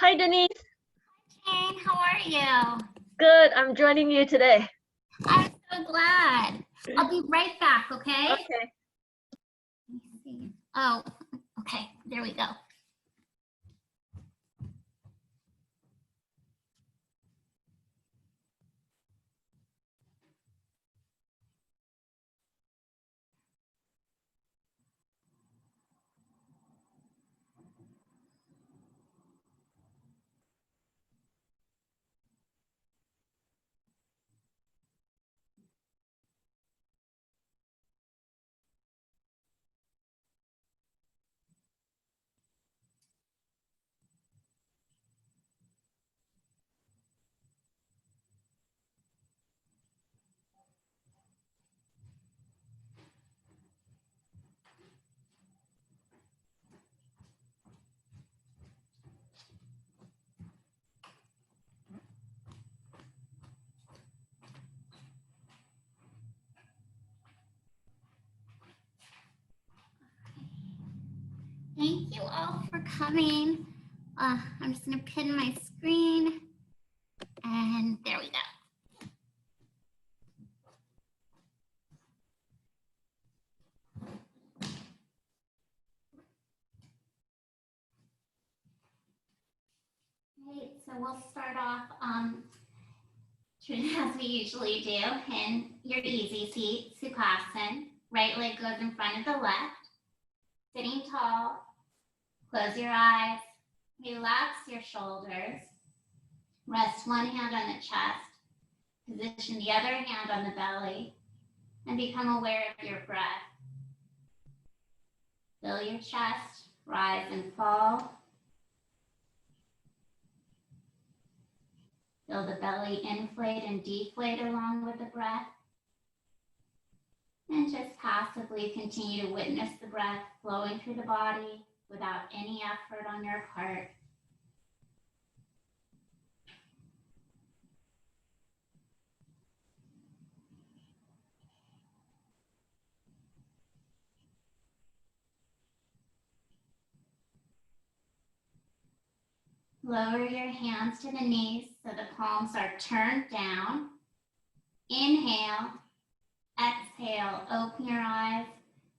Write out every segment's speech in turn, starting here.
Hi, Denise. Jane, how are you? Good. I'm joining you today. I'm so glad. I'll be right back, okay? Okay. Let me see. Oh, okay. There we go. Thank you all for coming. I'm just going to pin my screen, and there we go. Okay, so we'll start off as we usually do in your easy seat, Sukhasana. Right leg goes in front of the left. Sitting tall, close your eyes, relax your shoulders. Rest one hand on the chest, position the other hand on the belly, and become aware of your breath. Feel your chest rise and fall. Feel the belly inflate and deflate along with the breath. And just passively continue to witness the breath flowing through the body without any effort on your part. Lower your hands to the knees so the palms are turned down. Inhale, exhale, open your eyes.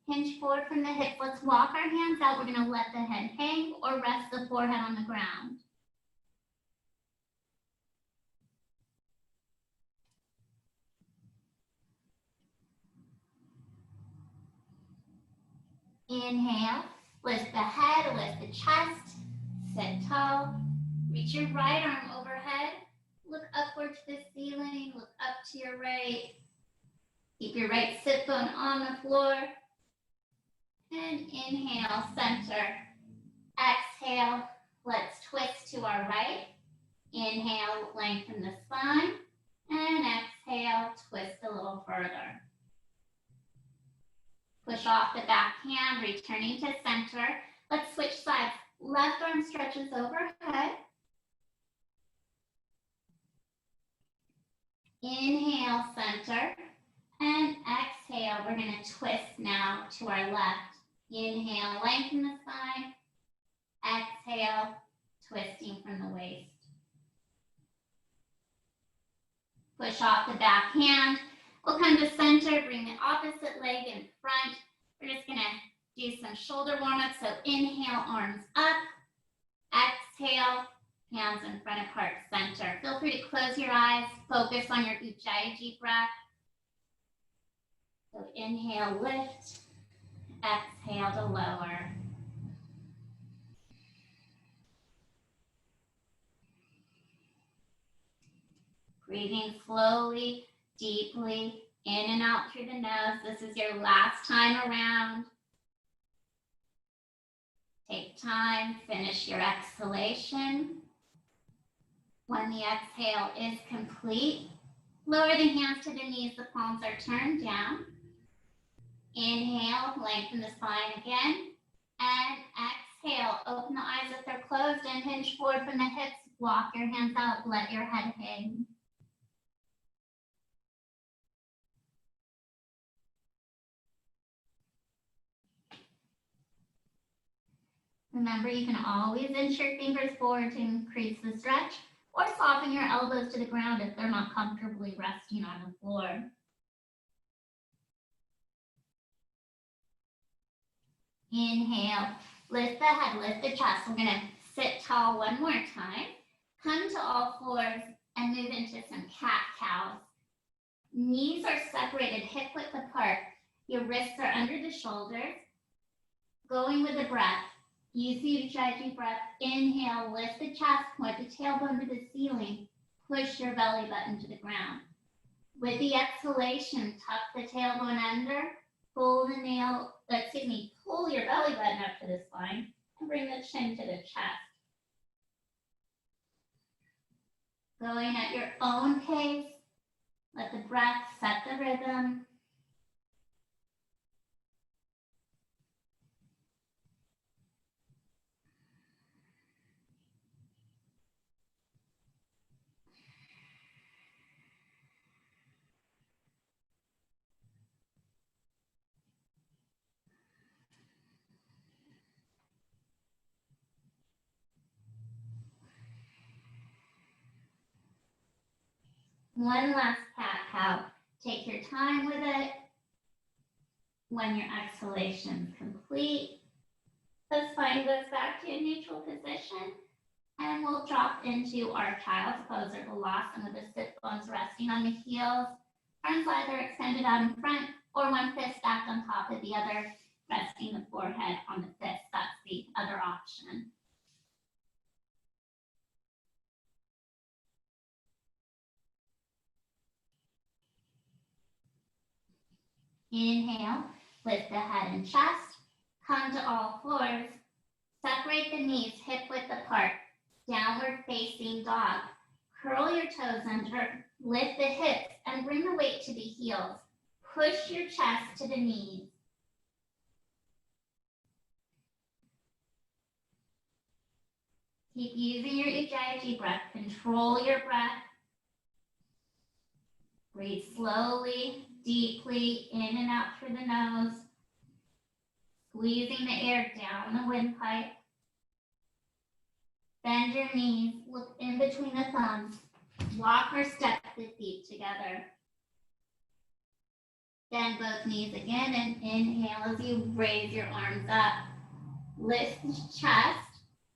Hinge forward from the hips. Let's walk our hands out. We're going to let the head hang or rest the forehead on the ground. Inhale, lift the head, lift the chest, sit tall. Reach your right arm overhead. Look upward to the ceiling, look up to your right. Keep your right sit bone on the floor. And inhale, center. Exhale, let's twist to our right. Inhale, lengthen the spine. And exhale, twist a little further. Push off the back hand, returning to center. Let's switch sides. Left arm stretches overhead. Inhale, center. And exhale, we're going to twist now to our left. Inhale, lengthen the spine. Exhale, twisting from the waist. Push off the back hand. We'll come to center, bring the opposite leg in front. We're just going to do some shoulder warm-up. So inhale, arms up. Exhale, hands in front of heart center. Feel free to close your eyes. Focus on your Ujjayi breath. So inhale, lift. Exhale to lower. Breathing slowly, deeply, in and out through the nose. This is your last time around. Take time, finish your exhalation. When the exhale is complete, lower the hands to the knees, the palms are turned down. Inhale, lengthen the spine again. And exhale, open the eyes if they're closed and hinge forward from the hips. Walk your hands out, let your head hang. Remember, you can always inch your fingers forward to increase the stretch, or soften your elbows to the ground if they're not comfortably resting on the floor. Inhale, lift the head, lift the chest. We're gonna sit tall one more time. Come to all fours and move into some cat-cows. Knees are separated, hip width apart. Your wrists are under the shoulders. Going with the breath. Use the Ujjayi breath. Inhale, lift the chest, point the tailbone to the ceiling. Push your belly button to the ground. With the exhalation, tuck the tailbone under, pull your belly button up to the spine, and bring the chin to the chest. Going at your own pace, let the breath set the rhythm. One last cat-cow. Take your time with it. When your exhalation is complete, the spine goes back to a neutral position, and we'll drop into our child's pose or Balasana with the sit bones resting on the heels, arms either extended out in front or one fist stacked on top of the other, resting the forehead on the fist. That's the other option. Inhale, lift the head and chest, come to all fours, separate the knees hip width apart, downward facing dog. Curl your toes under, lift the hips and bring the weight to the heels. Push your chest to the knees. Keep using your Ujjayi breath. Control your breath. Breathe slowly, deeply, in and out through the nose. Squeezing the air down the windpipe. Bend your knees, look in between the thumbs. Walk or step the feet together. Bend both knees again and inhale as you raise your arms up. Lift the chest.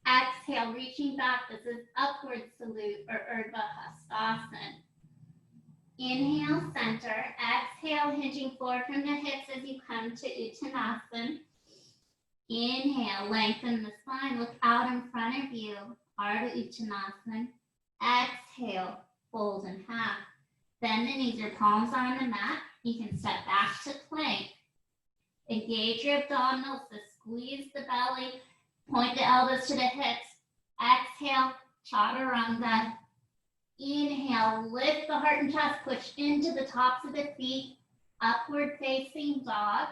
Exhale, reaching back. This is upward salute or Urdhva Hastasana. Inhale, center. Exhale, hinging forward from the hips as you come to Uttanasana. Inhale, lengthen the spine. Look out in front of you. Ardha Uttanasana. Exhale, fold in half. Bend the knees, your palms on the mat. You can step back to plank. Engage your abdominals to squeeze the belly. Point the elbows to the hips. Exhale, Chaturanga. Inhale, lift the heart and chest, push into the tops of the feet. Upward facing dog.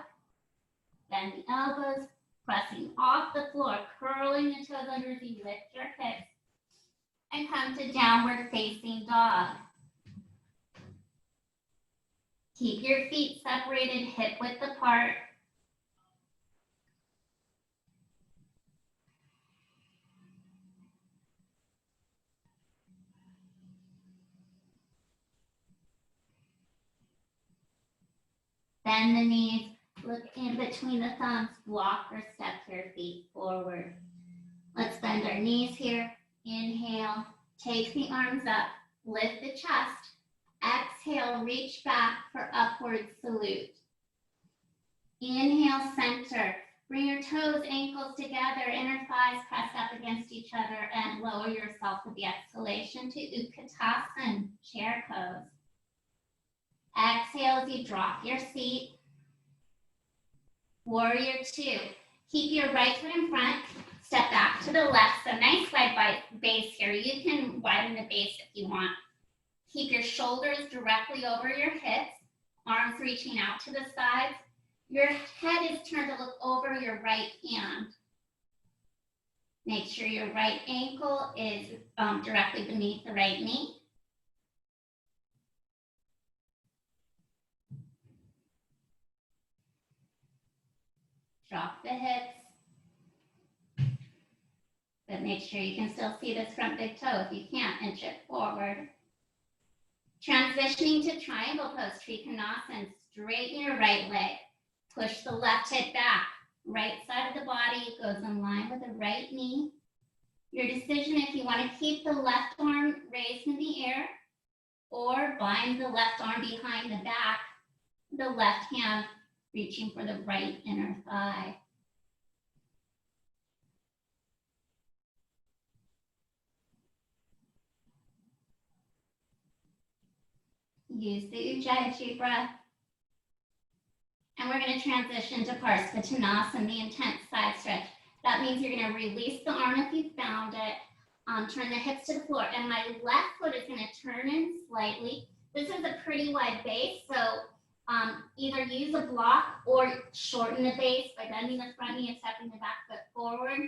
Bend the elbows, pressing off the floor, curling the toes under as you lift your hips. And come to downward facing dog. Keep your feet separated, hip width apart. Bend the knees, look in between the thumbs, walk or step your feet forward. Let's bend our knees here. Inhale, take the arms up, lift the chest. Exhale, reach back for upward salute. Inhale, center. Bring your toes, ankles together, inner thighs pressed up against each other, and lower yourself with the exhalation to Utkatasana, chair pose. Exhale as you drop your seat. Warrior two. Keep your right foot in front. Step back to the left. So nice wide base here. You can widen the base if you want. Keep your shoulders directly over your hips. Arms reaching out to the sides. Your head is turned to look over your right hand. Make sure your right ankle is directly beneath the right knee. Drop the hips. but make sure you can still see this front big toe. If you can't, inch it forward. Transitioning to triangle pose, Trikonasana, straighten your right leg. Push the left hip back. Right side of the body goes in line with the right knee. Your decision if you want to keep the left arm raised in the air or bind the left arm behind the back, the left hand reaching for the right inner thigh. Use the Ujjayi breath. And we're going to transition to Parsvottanasana, the intense side stretch. That means you're going to release the arm if you found it, turn the hips to the floor, and my left foot is going to turn in slightly. This is a pretty wide base, so either use a block or shorten the base by bending the front knee and stepping the back foot forward.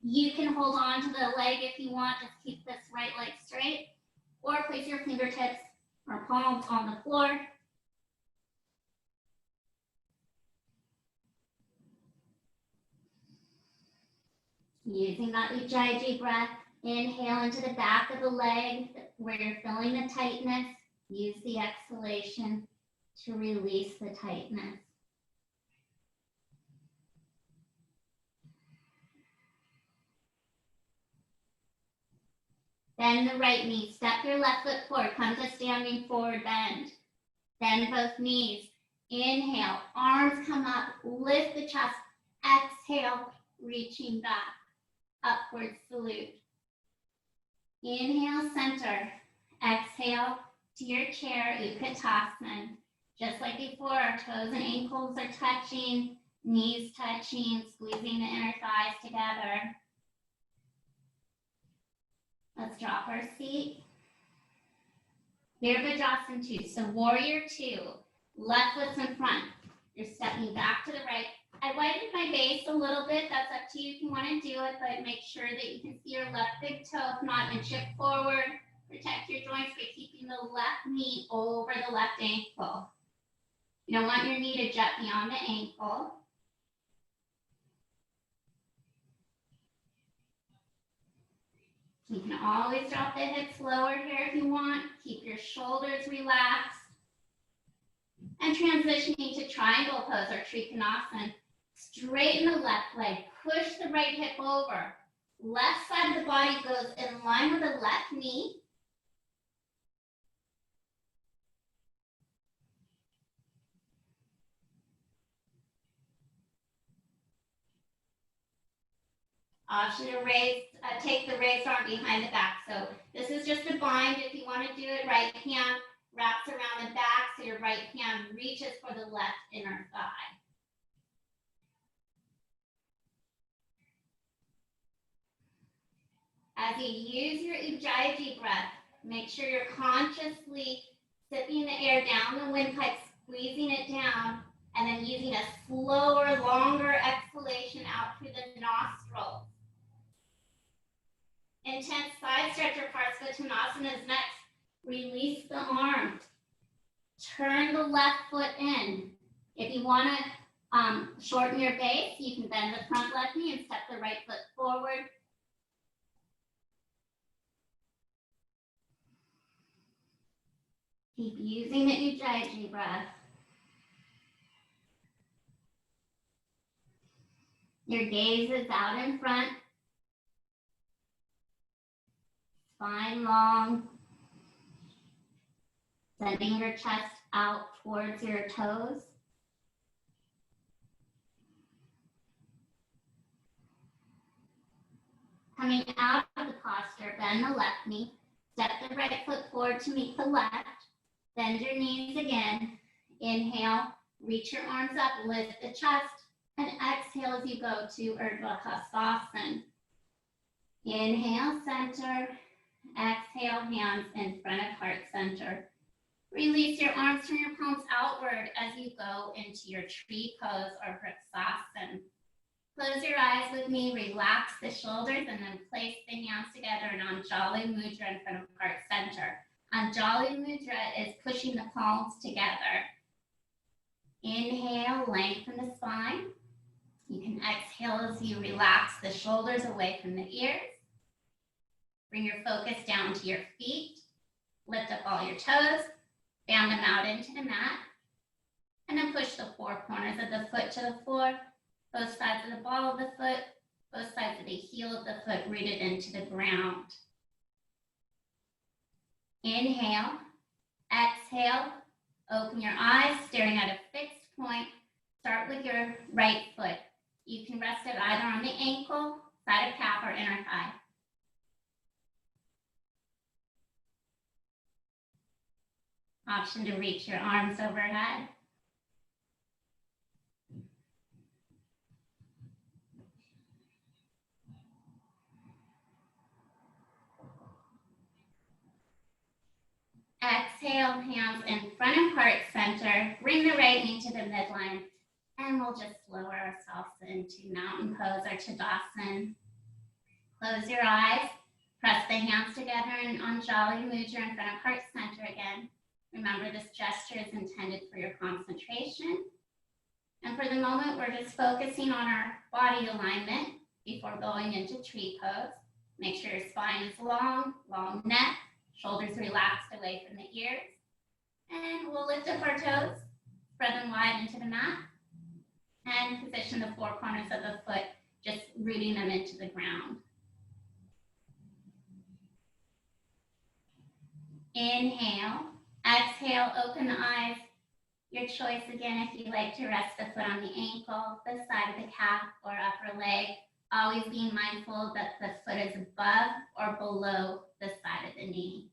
You can hold on to the leg if you want, just keep this right leg straight, or place your fingertips or palms on the floor. Using that Ujjayi breath, inhale into the back of the leg where you're feeling the tightness. Use the exhalation to release the tightness. Bend the right knee, step your left foot forward, come to standing forward bend. Bend both knees. Inhale, arms come up, lift the chest. Exhale, reaching back. Upward salute. Inhale, center. Exhale to your chair, Utkatasana. Just like before, our toes and ankles are touching, knees touching, squeezing the inner thighs together. Let's drop our seat. Virabhadrasana 2. So warrior 2, left foot's in front. You're stepping back to the right. I widened my base a little bit. That's up to you if you want to do it, but make sure that you can see your left big toe. If not, inch it forward. Protect your joints by keeping the left knee over the left ankle. You don't want your knee to jut beyond the ankle. You can always drop the hips lower here if you want. Keep your shoulders relaxed. And transitioning to triangle pose or Trikonasana. Straighten the left leg, push the right hip over. Left side of the body goes in line with the left knee. Option to raise, take the raised arm behind the back. So this is just a bind. If you want to do it, right hand wraps around the back so your right hand reaches for the left inner thigh. As you use your Ujjayi breath, make sure you're consciously sipping the air down the windpipe, squeezing it down, and then using a slower, longer exhalation out through the nostrils. Intense side stretch or Parsvottanasana is next. Release the arm. Turn the left foot in. If you want to shorten your base, you can bend the front left knee and step the right foot forward. Keep using the Ujjayi breath. Your gaze is out in front. Spine long. Sending your chest out towards your toes. Coming out of the posture, bend the left knee. Step the right foot forward to meet the left. Bend your knees again. Inhale, reach your arms up, lift the chest, and exhale as you go to Urdhva Hastasana. Inhale, center. Exhale, hands in front of heart center. Release your arms, turn your palms outward as you go into your tree pose or Vrksasana. Close your eyes with me, relax the shoulders, and then place the hands together in Anjali Mudra in front of heart center. Anjali Mudra is pushing the palms together. Inhale, lengthen the spine. You can exhale as you relax the shoulders away from the ears. Bring your focus down to your feet. Lift up all your toes. Fan them out into the mat. And then push the four corners of the foot to the floor. Both sides of the ball of the foot. Both sides of the heel of the foot rooted into the ground. Inhale. Exhale. Open your eyes, staring at a fixed point. Start with your right foot. You can rest it either on the ankle, side of calf, or inner thigh. Option to reach your arms overhead. Exhale, hands in front of heart center. Bring the right knee to the midline. And we'll just lower ourselves into mountain pose or Tadasana. Close your eyes. Press the hands together in Anjali Mudra in front of heart center again. Remember, this gesture is intended for your concentration. And for the moment, we're just focusing on our body alignment before going into tree pose. Make sure your spine is long, long neck, shoulders relaxed away from the ears. And we'll lift up our toes, spread them wide into the mat, and position the four corners of the foot, just rooting them into the ground. Inhale, exhale, open the eyes. Your choice again if you like to rest the foot on the ankle, the side of the calf, or upper leg. Always being mindful that the foot is above or below the side of the knee.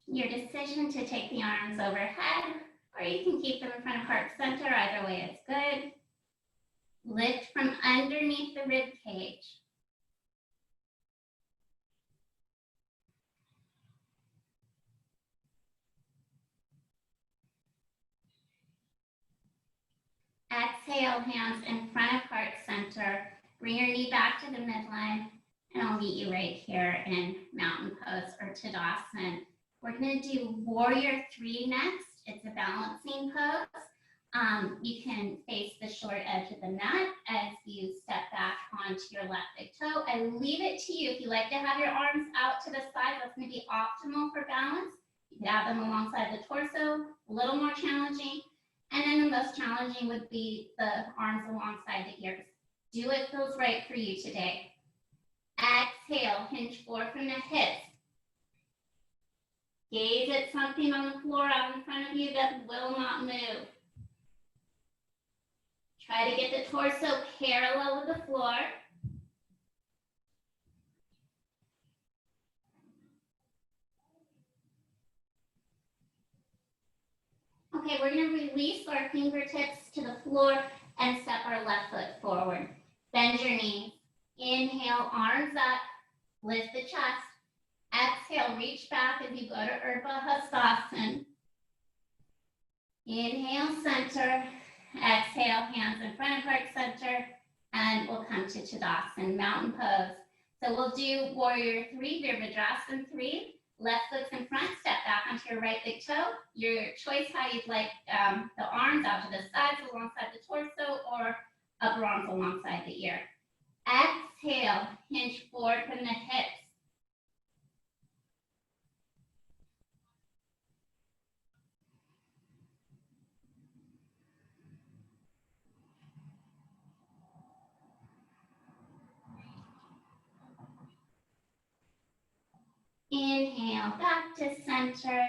Your decision to take the arms overhead, or you can keep them in front of heart center. Either way is good. Lift from underneath the rib cage. Exhale, hands in front of heart center. Bring your knee back to the midline, and I'll meet you right here in mountain pose or Tadasana. We're going to do warrior 3 next. It's a balancing pose. You can face the short edge of the mat as you step back onto your left big toe. I leave it to you. If you like to have your arms out to the side, that's going to be optimal for balance. You can have them alongside the torso, a little more challenging. And then the most challenging would be the arms alongside the ears. Do what feels right for you today. Exhale, hinge forward from the hips. Gaze at something on the floor out in front of you that will not move. Try to get the torso parallel with the floor. Okay, we're going to release our fingertips to the floor and step our left foot forward. Bend your knees. Inhale, arms up. Lift the chest. Exhale, reach back as you go to Urdhva Hastasana. Inhale, center. Exhale, hands in front of heart center. And we'll come to Tadasana, mountain pose. So we'll do warrior 3, Virabhadrasana 3. Left foot's in front, step back onto your right big toe. Your choice how you'd like the arms out to the sides alongside the torso, or upper arms alongside the ear. Exhale, hinge forward from the hips. Inhale, back to center.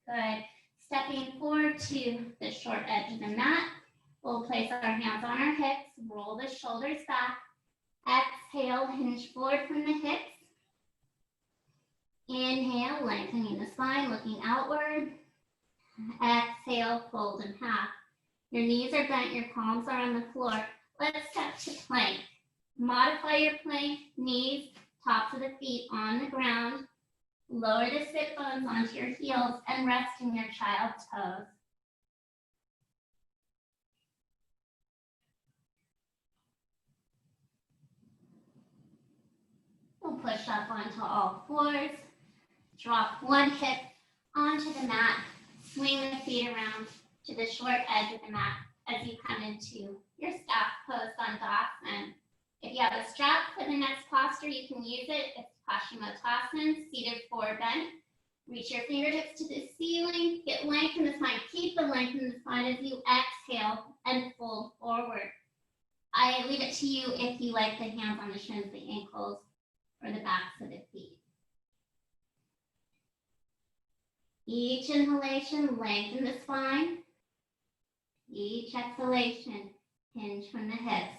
Good. Stepping forward to the short edge of the mat. We'll place our hands on our hips, roll the shoulders back. Exhale, hinge forward from the hips. Inhale, lengthening the spine, looking outward. Exhale, fold in half. Your knees are bent, your palms are on the floor. Let's step to plank. Modify your plank, knees, tops of the feet on the ground. Lower the sit bones onto your heels and rest in your child's pose. We'll push up onto all fours. Drop one hip onto the mat. Swing the feet around to the short edge of the mat as you come into your staff pose on Dandasana. If you have a strap for the next posture, you can use it. It's Paschimottanasana, seated forward bend. Reach your fingertips to the ceiling, get length in the spine. Keep the length in the spine as you exhale and fold forward. I leave it to you if you like the hands on the shins, the ankles, or the backs of the feet. Each inhalation, lengthen the spine. Each exhalation, hinge from the hips.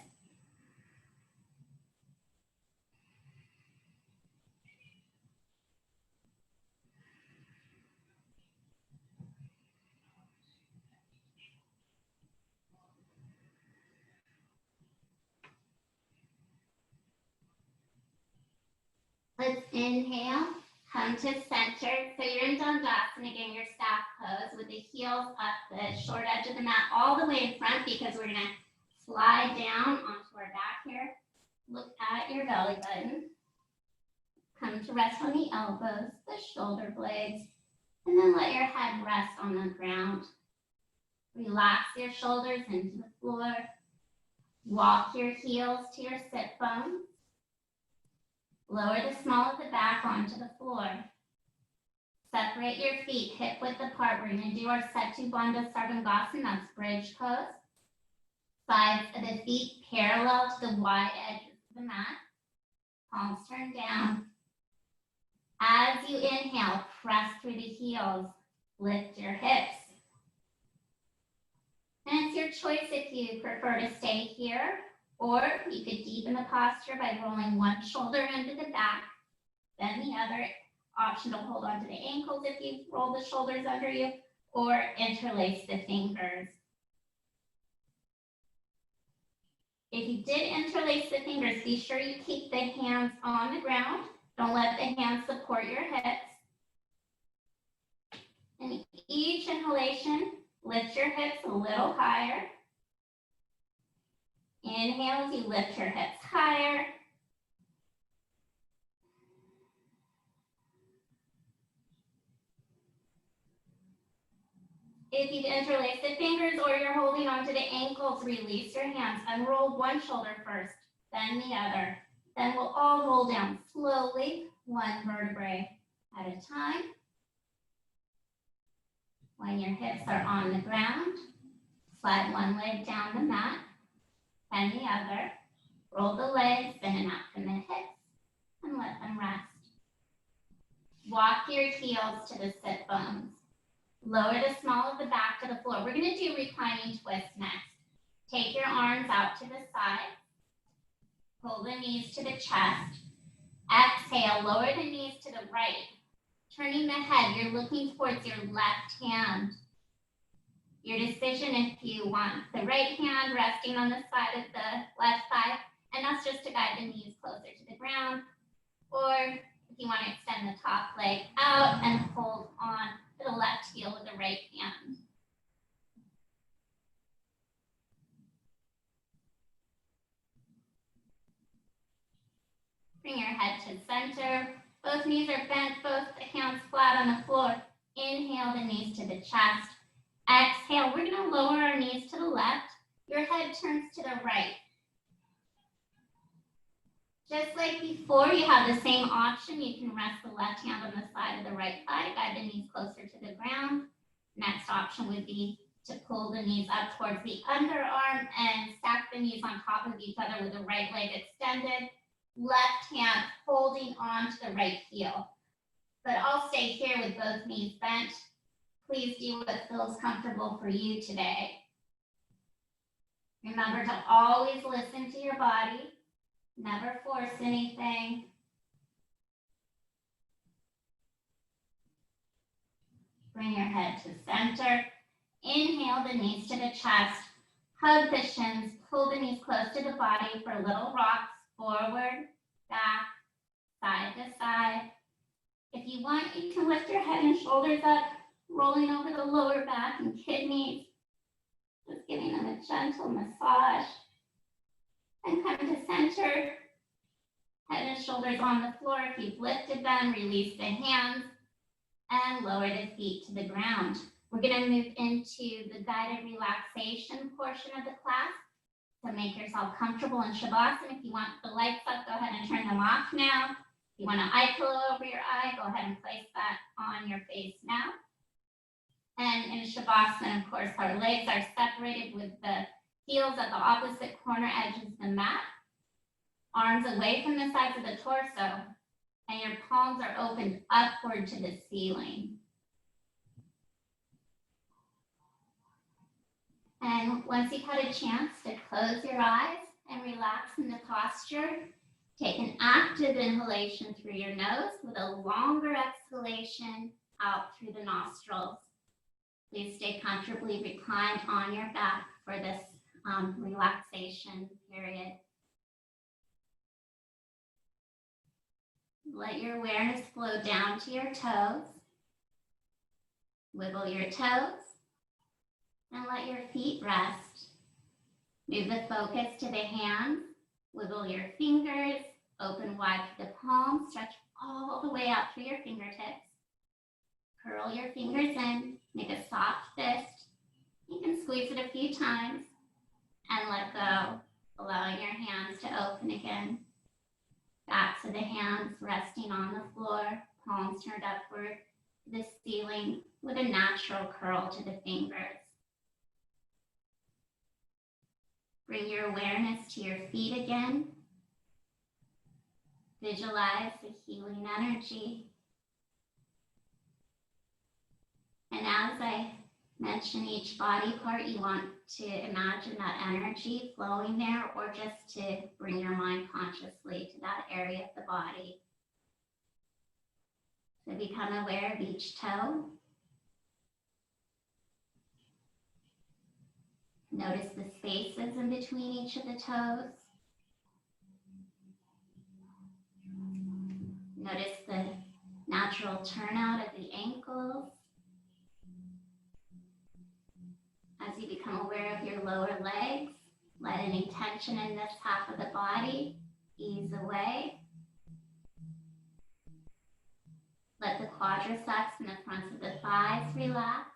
Let's inhale, come to center. So you're in Dandasana, again, your staff pose with the heels up the short edge of the mat all the way in front because we're gonna slide down onto our back here. Look at your belly button. Come to rest on the elbows, the shoulder blades, and then let your head rest on the ground. Relax your shoulders into the floor. Walk your heels to your sit bones. Lower the small of the back onto the floor. Separate your feet hip width apart. We're going to do our Setu Bandha Sarvangasana, that's bridge pose. Sides of the feet parallel to the wide edges of the mat. Palms turn down. As you inhale, press through the heels. Lift your hips. And it's your choice if you prefer to stay here, or you could deepen the posture by rolling one shoulder into the back, then the other. Option to hold onto the ankles if you roll the shoulders under you, or interlace the fingers. If you did interlace the fingers, be sure you keep the hands on the ground. Don't let the hands support your hips. And each inhalation, lift your hips a little higher. Inhale as you lift your hips higher. If you interlace the fingers or you're holding onto the ankles, release your hands. Unroll one shoulder first, then the other. Then we'll all roll down slowly, one vertebrae at a time. When your hips are on the ground, slide one leg down the mat, then the other. Roll the legs in and out from the hips and let them rest. Walk your heels to the sit bones. Lower the small of the back to the floor. We're going to do reclining twist next. Take your arms out to the side. Pull the knees to the chest. Exhale, lower the knees to the right. Turning the head, you're looking towards your left hand. Your decision if you want the right hand resting on the side of the left thigh, and that's just to guide the knees closer to the ground. Or if you want to extend the top leg out and hold on to the left heel with the right hand. Bring your head to center. Both knees are bent, both hands flat on the floor. Inhale the knees to the chest. Exhale, we're going to lower our knees to the left. Your head turns to the right. Just like before, you have the same option. You can rest the left hand on the side of the right thigh, guide the knees closer to the ground. Next option would be to pull the knees up towards the underarm and stack the knees on top of each other with the right leg extended. Left hand holding on to the right heel. But I'll stay here with both knees bent. Please do what feels comfortable for you today. Remember to always listen to your body. Never force anything. Bring your head to center. Inhale the knees to the chest. Hug the shins. Pull the knees close to the body for little rocks. Forward, back, side to side. If you want, you can lift your head and shoulders up, rolling over the lower back and kidneys. Just giving them a gentle massage. And come to center. Head and shoulders on the floor. If you've lifted them, release the hands and lower the feet to the ground. We're going to move into the guided relaxation portion of the class. So make yourself comfortable in Shavasana. If you want the lights up, go ahead and turn them off now. If you want an eye pillow over your eye, go ahead and place that on your face now. And in Shavasana, of course, our legs are separated with the heels at the opposite corner edges of the mat. Arms away from the sides of the torso, and your palms are opened upward to the ceiling. And once you've had a chance to close your eyes and relax in the posture, take an active inhalation through your nose with a longer exhalation out through the nostrils. Please stay comfortably reclined on your back for this relaxation period. Let your awareness flow down to your toes. Wiggle your toes and let your feet rest. Move the focus to the hands. Wiggle your fingers, open wide through the palms, stretch all the way out through your fingertips. Curl your fingers in, make a soft fist. You can squeeze it a few times and let go, allowing your hands to open again. Back to the hands resting on the floor, palms turned upward to the ceiling with a natural curl to the fingers. Bring your awareness to your feet again. Visualize the healing energy. And as I mention each body part, you want to imagine that energy flowing there, or just to bring your mind consciously to that area of the body. So become aware of each toe. Notice the spaces in between each of the toes. Notice the natural turnout of the ankles. As you become aware of your lower legs, let any tension in this half of the body ease away. Let the quadriceps and the fronts of the thighs relax.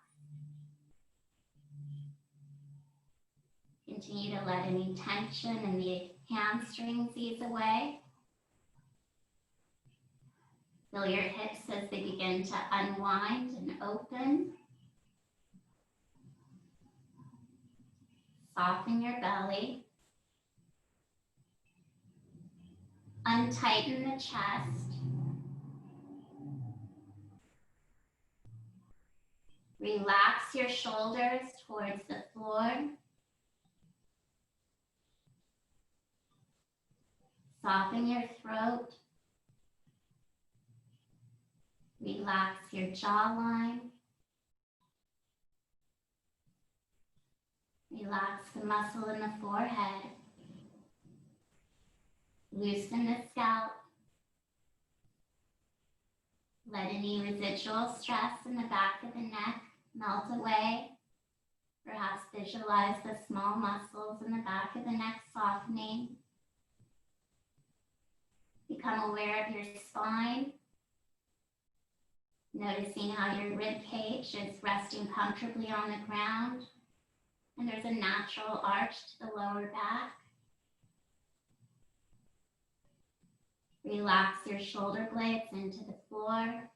Continue to let any tension in the hamstrings ease away. Feel your hips as they begin to unwind and open. Soften your belly. Untighten the chest. Relax your shoulders towards the floor. Soften your throat. Relax your jawline. Relax the muscle in the forehead. Loosen the scalp. Let any residual stress in the back of the neck melt away. Perhaps visualize the small muscles in the back of the neck softening. Become aware of your spine. Noticing how your rib cage is resting comfortably on the ground. And there's a natural arch to the lower back. Relax your shoulder blades into the floor.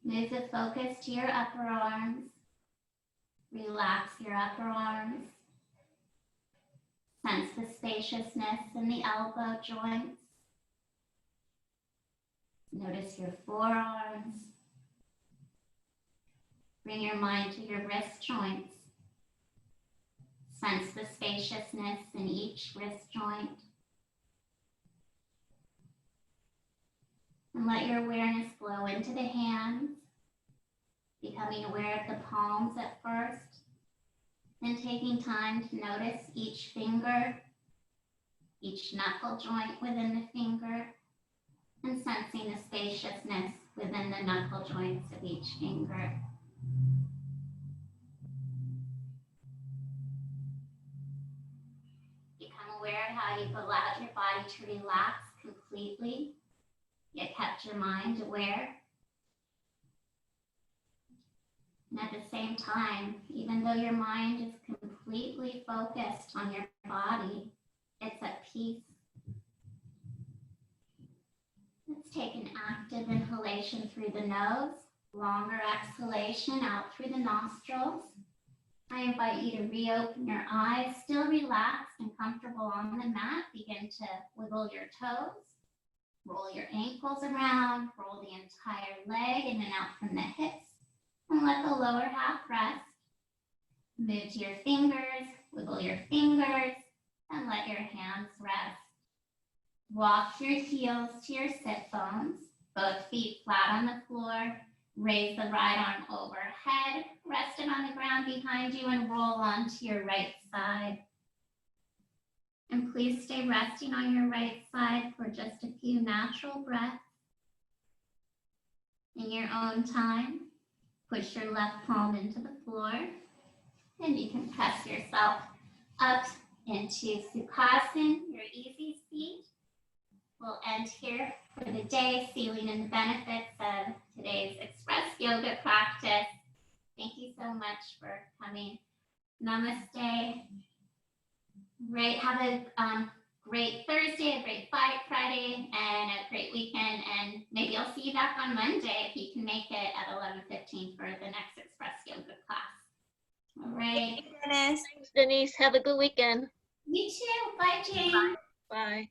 Move the focus to your upper arms. Relax your upper arms. Sense the spaciousness in the elbow joints. Notice your forearms. Bring your mind to your wrist joints. Sense the spaciousness in each wrist joint. And let your awareness flow into the hands, becoming aware of the palms at first, then taking time to notice each finger, each knuckle joint within the finger, and sensing the spaciousness within the knuckle joints of each finger. Become aware of how you've allowed your body to relax completely, yet kept your mind aware. And at the same time, even though your mind is completely completely focused on your body. It's at peace. Let's take an active inhalation through the nose, longer exhalation out through the nostrils. I invite you to reopen your eyes, still relaxed and comfortable on the mat. Begin to wiggle your toes, roll your ankles around, roll the entire leg in and out from the hips, and let the lower half rest. Move to your fingers, wiggle your fingers, and let your hands rest. Walk your heels to your sit bones, both feet flat on the floor. Raise the right arm overhead, rest it on the ground behind you, and roll onto your right side. And please stay resting on your right side for just a few natural breaths. In your own time, push your left palm into the floor, and you can press yourself up into Sukhasana, your easy seat. We'll end here for the day, sealing in the benefits of today's Express Yoga practice. Thank you so much for coming. Namaste. Great. Have a great Thursday, a great Friday, and a great weekend. And maybe I'll see you back on Monday if you can make it at 11:15 for the next Express Yoga class. All right. Dennis. Thanks, Denise. Have a good weekend. You too. Bye, Jane. Bye.